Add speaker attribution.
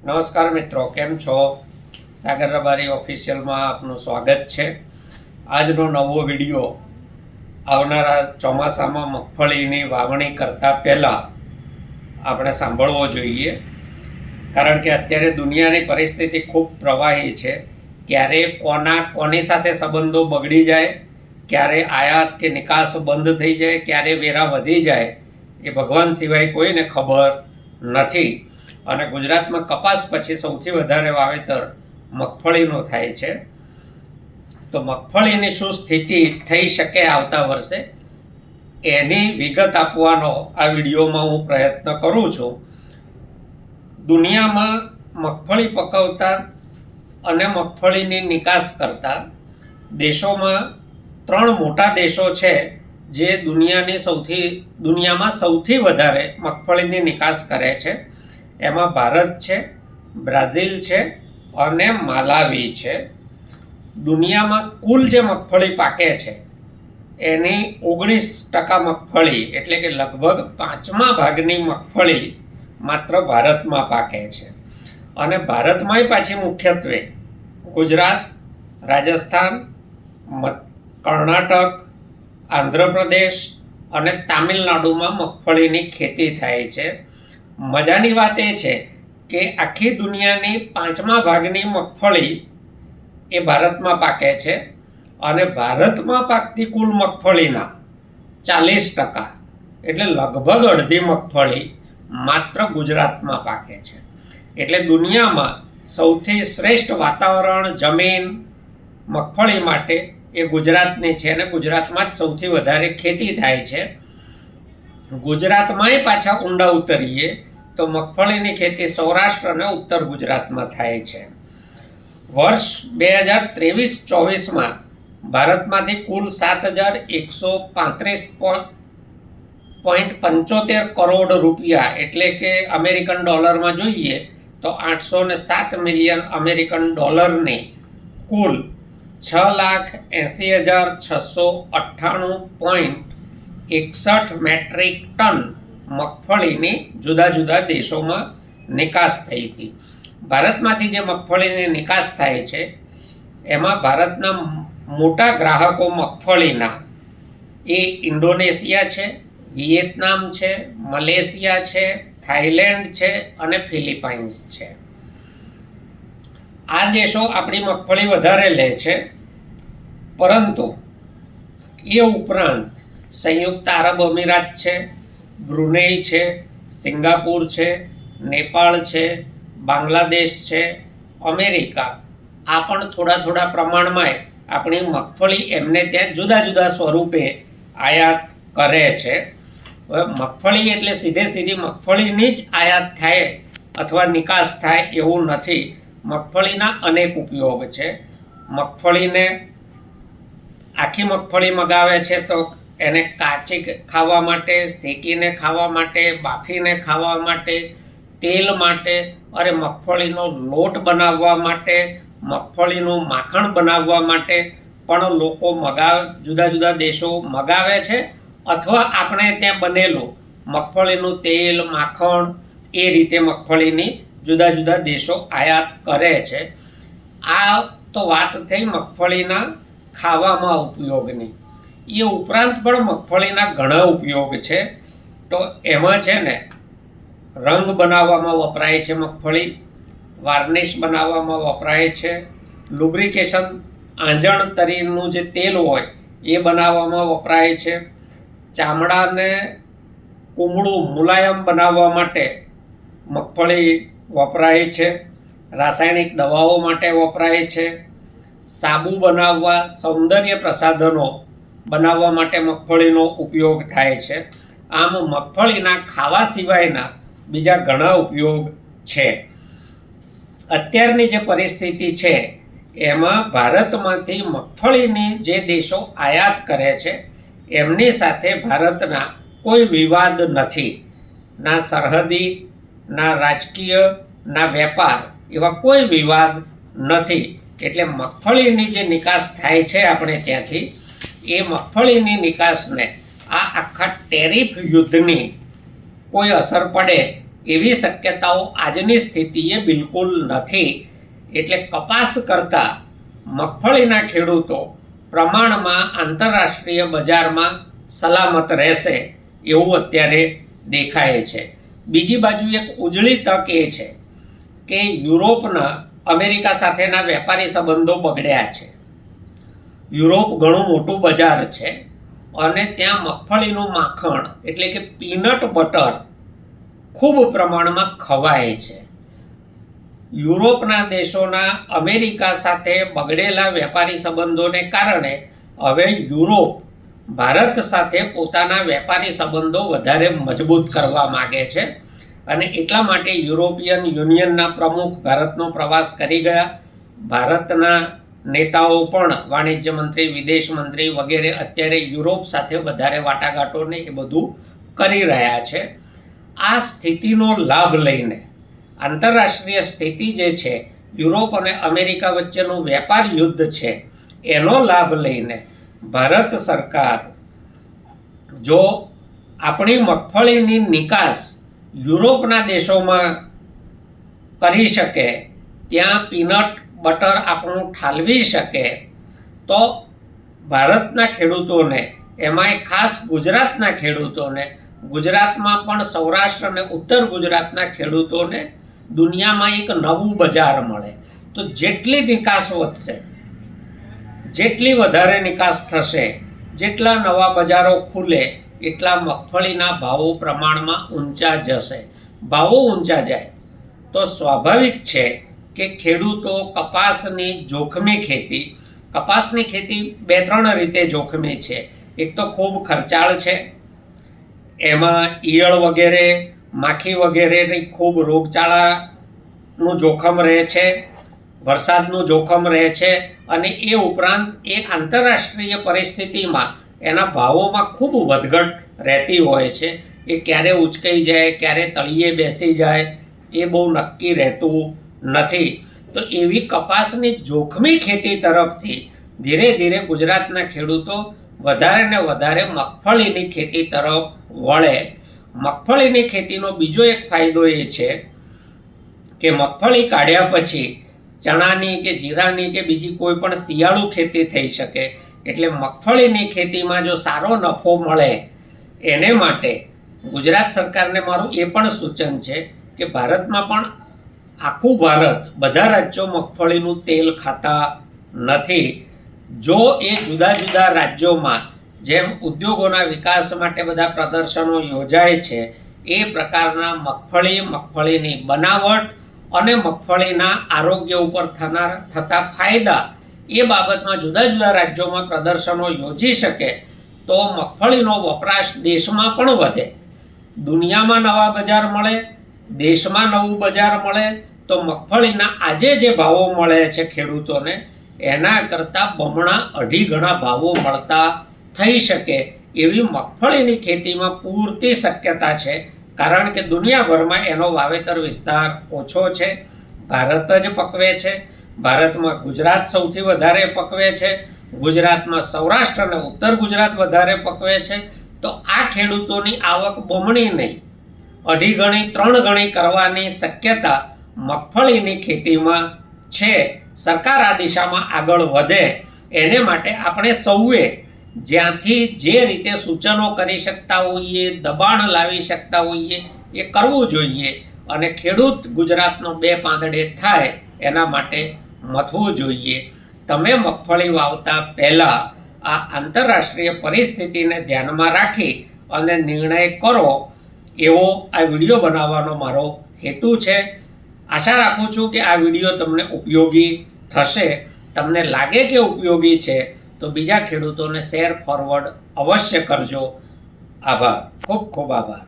Speaker 1: નમસ્કાર મિત્રો, કેમ છો? સાગર રબારી ઓફિશિયલમાં આપનું સ્વાગત છે. આજનો નવો વિડીયો આવનારા ચોમાસામાં મગફળીની વાવણી કરતા પહેલાં આપણે સાંભળવો જોઈએ, કારણ કે અત્યારે દુનિયાની પરિસ્થિતિ ખૂબ પ્રવાહી છે. ક્યારે કોની સાથે સંબંધો બગડી જાય, ક્યારે આયાત કે નિકાસ બંધ થઈ જાય, ક્યારે વેરા વધી જાય, એ ભગવાન સિવાય કોઈને ખબર નથી. અને ગુજરાતમાં કપાસ પછી સૌથી વધારે વાવેતર મગફળીનું થાય છે. તો મગફળીની શું સ્થિતિ થઈ શકે આવતા વર્ષે, એની વિગત આપવાનો આ વિડીયોમાં હું પ્રયત્ન કરું છું. દુનિયામાં મગફળી પકવતા અને મગફળીની નિકાસ કરતા દેશોમાં 3 મોટા દેશો છે જે દુનિયામાં સૌથી વધારે મગફળીની નિકાસ કરે છે. એમાં ભારત છે, બ્રાઝિલ છે અને માલાવી છે. દુનિયામાં કુલ જે મગફળી પાકે છે એની 19% મગફળી, એટલે કે લગભગ 5મા ભાગની મગફળી માત્ર ભારતમાં પાકે છે. અને ભારતમાંય પાછી મુખ્યત્વે ગુજરાત, રાજસ્થાન, કર્ણાટક, આંધ્રપ્રદેશ અને તામિલનાડુમાં મગફળીની ખેતી થાય છે. મજાની વાત એ છે કે આખી દુનિયાની 5મા ભાગની મગફળી એ ભારતમાં પાકે છે અને ભારતમાં પાકતી કુલ મગફળીના 40%, એટલે લગભગ અડધી મગફળી માત્ર ગુજરાતમાં પાકે છે. એટલે દુનિયામાં સૌથી શ્રેષ્ઠ વાતાવરણ, જમીન મગફળી માટે એ ગુજરાતની છે અને ગુજરાતમાં જ સૌથી વધારે ખેતી થાય છે. ગુજરાતમાંય પાછા ઊંડા ઉતરીએ તો મગફળીની ખેતી સૌરાષ્ટ્ર અને ઉત્તર ગુજરાતમાં થાય છે. વર્ષ 2023-24માં ભારતમાંથી કુલ 7,135.75 કરોડ રૂપિયા, એટલે કે અમેરિકન ડોલરમાં જોઈએ તો 807 મિલિયન અમેરિકન ડોલરની કુલ 6,80,698.61 મેટ્રિક ટન મગફળીની જુદા જુદા દેશોમાં નિકાસ થઈ હતી. ભારતમાંથી જે મગફળીની નિકાસ થાય છે એમાં ભારતના મોટા ગ્રાહકો મગફળીના એ ઇન્ડોનેશિયા છે, વિયેતનામ છે, મલેશિયા છે, થાઈલેન્ડ છે અને ફિલિપાઇન્સ છે. આ દેશો આપણી મગફળી વધારે લે છે, પરંતુ એ ઉપરાંત સંયુક્ત આરબ અમીરાત છે, બ્રુનેઈ છે, સિંગાપુર છે, નેપાળ છે, બાંગ્લાદેશ છે, અમેરિકા આ પણ થોડા પ્રમાણમાં આપણી મગફળી એમને ત્યાં જુદા જુદા સ્વરૂપે આયાત કરે છે. હવે મગફળી એટલે સીધી મગફળીની જ આયાત થાય અથવા નિકાસ થાય એવું નથી. મગફળીના અનેક ઉપયોગ છે. મગફળીને આખી મગફળી મગાવે છે તો એને કાચી ખાવા માટે, શેકીને ખાવા માટે, બાફીને ખાવા માટે, તેલ માટે, અરે મગફળીનો લોટ બનાવવા માટે, મગફળીનું માખણ બનાવવા માટે પણ લોકો જુદા જુદા દેશો મગાવે છે. અથવા આપણે ત્યાં બનેલું મગફળીનું તેલ, માખણ એ રીતે મગફળીની જુદા જુદા દેશો આયાત કરે છે. આ તો વાત થઈ મગફળીના ખાવામાં ઉપયોગની. એ ઉપરાંત પણ મગફળીના ઘણા ઉપયોગ છે. તો એમાં છે ને, રંગ બનાવવામાં વપરાય છે મગફળી, વાર્નિશ બનાવવામાં વપરાય છે, લુબ્રિકેશન આંજણ તરીનું જે તેલ હોય એ બનાવવામાં વપરાય છે, ચામડાને કુમળું મુલાયમ બનાવવા માટે મગફળી વપરાય છે, રાસાયણિક દવાઓ માટે વપરાય છે, સાબુ બનાવવા, સૌંદર્ય પ્રસાધનો બનાવવા માટે મગફળીનો ઉપયોગ થાય છે. આમ મગફળીના ખાવા સિવાયના બીજા ઘણા ઉપયોગ છે. અત્યારની જે પરિસ્થિતિ છે એમાં ભારતમાંથી મગફળીની જે દેશો આયાત કરે છે એમની સાથે ભારતના કોઈ વિવાદ નથી. ના સરહદી, ના રાજકીય, ના વેપાર, એવા કોઈ વિવાદ નથી. એટલે મગફળીની જે નિકાસ થાય છે આપણે ત્યાંથી, એ મગફળીની નિકાસને આ આખા ટેરિફ યુદ્ધની કોઈ અસર પડે એવી શક્યતાઓ આજની સ્થિતિએ બિલકુલ નથી. એટલે કપાસ કરતાં મગફળીના ખેડૂતો પ્રમાણમાં આંતરરાષ્ટ્રીય બજારમાં સલામત રહેશે એવું અત્યારે દેખાય છે. બીજી બાજુ એક ઉજળી તક એ છે કે યુરોપના અમેરિકા સાથેના વેપારી સંબંધો બગડ્યા છે. યુરોપ ઘણું મોટું બજાર છે અને ત્યાં મગફળીનું માખણ એટલે કે પીનટ બટર ખૂબ પ્રમાણમાં ખવાય છે. યુરોપના દેશોના અમેરિકા સાથે બગડેલા વેપારી સંબંધોને કારણે હવે યુરોપ ભારત સાથે પોતાના વેપારી સંબંધો વધારે મજબૂત કરવા માગે છે અને એટલા માટે યુરોપિયન યુનિયનના પ્રમુખ ભારતનો પ્રવાસ કરી ગયા. ભારતના નેતાઓ પણ વાણિજ્ય મંત્રી, વિદેશ મંત્રી વગેરે અત્યારે યુરોપ સાથે વધારે વાટાઘાટોને એ બધું કરી રહ્યા છે. આ સ્થિતિનો લાભ લઈને આંતરરાષ્ટ્રીય સ્થિતિ જે છે, યુરોપ અને અમેરિકા વચ્ચેનું વેપાર યુદ્ધ છે, એનો લાભ લઈને ભારત સરકાર જો આપણી મગફળીની નિકાસ યુરોપના દેશોમાં કરી શકે, ત્યાં પીનટ બટર આપણું ઠાલવી શકે, તો ભારતના ખેડૂતોને, એમાંય ખાસ ગુજરાતના ખેડૂતોને, ગુજરાતમાં પણ સૌરાષ્ટ્ર અને ઉત્તર ગુજરાતના ખેડૂતોને દુનિયામાં એક નવું બજાર મળે. તો જેટલી નિકાસ વધશે, જેટલી વધારે નિકાસ થશે, જેટલા નવા બજારો ખુલે, એટલા મગફળીના ભાવો પ્રમાણમાં ઊંચા જશે. ભાવો ઊંચા જાય તો સ્વાભાવિક છે કે ખેડૂતો કપાસની જોખમી ખેતી, કપાસની ખેતી 2-3 રીતે જોખમી છે. એક તો ખૂબ ખર્ચાળ છે, એમાં ઈયળ વગેરે, માખી વગેરેની ખૂબ રોગચાળાનું જોખમ રહે છે, વરસાદનું જોખમ રહે છે અને એ ઉપરાંત એ આંતરરાષ્ટ્રીય પરિસ્થિતિમાં એના ભાવોમાં ખૂબ વધઘટ રહેતી હોય છે. એ ક્યારે ઉચકાઈ જાય, ક્યારે તળિયે બેસી જાય, એ બહુ નક્કી રહેતું નથી. તો એવી કપાસની જોખમી ખેતી તરફથી ધીરે ધીરે ગુજરાતના ખેડૂતો વધારે ને વધારે મગફળીની ખેતી તરફ વળે. મગફળીની ખેતીનો બીજો એક ફાયદો એ છે કે મગફળી કાઢ્યા પછી ચણાની કે જીરાની કે બીજી કોઈ પણ શિયાળુ ખેતી થઈ શકે. એટલે મગફળીની ખેતીમાં જો સારો નફો મળે, એને માટે ગુજરાત સરકારને મારું એ પણ સૂચન છે કે ભારતમાં પણ આખું ભારત, બધા રાજ્યો મગફળીનું તેલ ખાતા નથી. જો એ જુદા જુદા રાજ્યોમાં જેમ ઉદ્યોગોના વિકાસ માટે બધા પ્રદર્શનો યોજાય છે, એ પ્રકારના મગફળીની બનાવટ અને મગફળીના આરોગ્ય ઉપર થતા ફાયદા, એ બાબતમાં જુદા જુદા રાજ્યોમાં પ્રદર્શનો યોજી શકે તો મગફળીનો વપરાશ દેશમાં પણ વધે, દુનિયામાં નવા બજાર મળે, દેશમાં નવું બજાર મળે. તો મગફળીના આજે જે ભાવો મળે છે ખેડૂતોને, એના કરતાં બમણા 2.5 ગણા ભાવો મળતા થઈ શકે એવી મગફળીની ખેતીમાં પૂરતી શક્યતા છે. કારણ કે દુનિયાભરમાં એનો વાવેતર વિસ્તાર ઓછો છે, ભારત જ પકવે છે. ભારતમાં ગુજરાત સૌથી વધારે પકવે છે, ગુજરાતમાં સૌરાષ્ટ્ર અને ઉત્તર ગુજરાત વધારે પકવે છે. તો આ ખેડૂતોની આવક બમણી નહીં, 2.5 ગણી 3 ગણી કરવાની શક્યતા મગફળીની ખેતીમાં છે. સરકાર આ દિશામાં આગળ વધે એને માટે આપણે સૌએ જ્યાંથી જે રીતે સૂચનો કરી શકતા હોઈએ, દબાણ લાવી શકતા હોઈએ, એ કરવું જોઈએ અને ખેડૂત ગુજરાતનો 2 પાંદડે થાય એના માટે મથવું જોઈએ. તમે મગફળી વાવતા પહેલાં આ આંતરરાષ્ટ્રીય પરિસ્થિતિને ધ્યાનમાં રાખી અને નિર્ણય કરો, એવો આ વિડીયો બનાવવાનો મારો હેતુ છે. આશા રાખું છું કે આ વિડીયો તમને ઉપયોગી થશે. તમને લાગે કે ઉપયોગી છે તો બીજા ખેડૂતોને શેર ફોરવર્ડ અવશ્ય કરજો. આભાર, ખૂબ ખૂબ આભાર.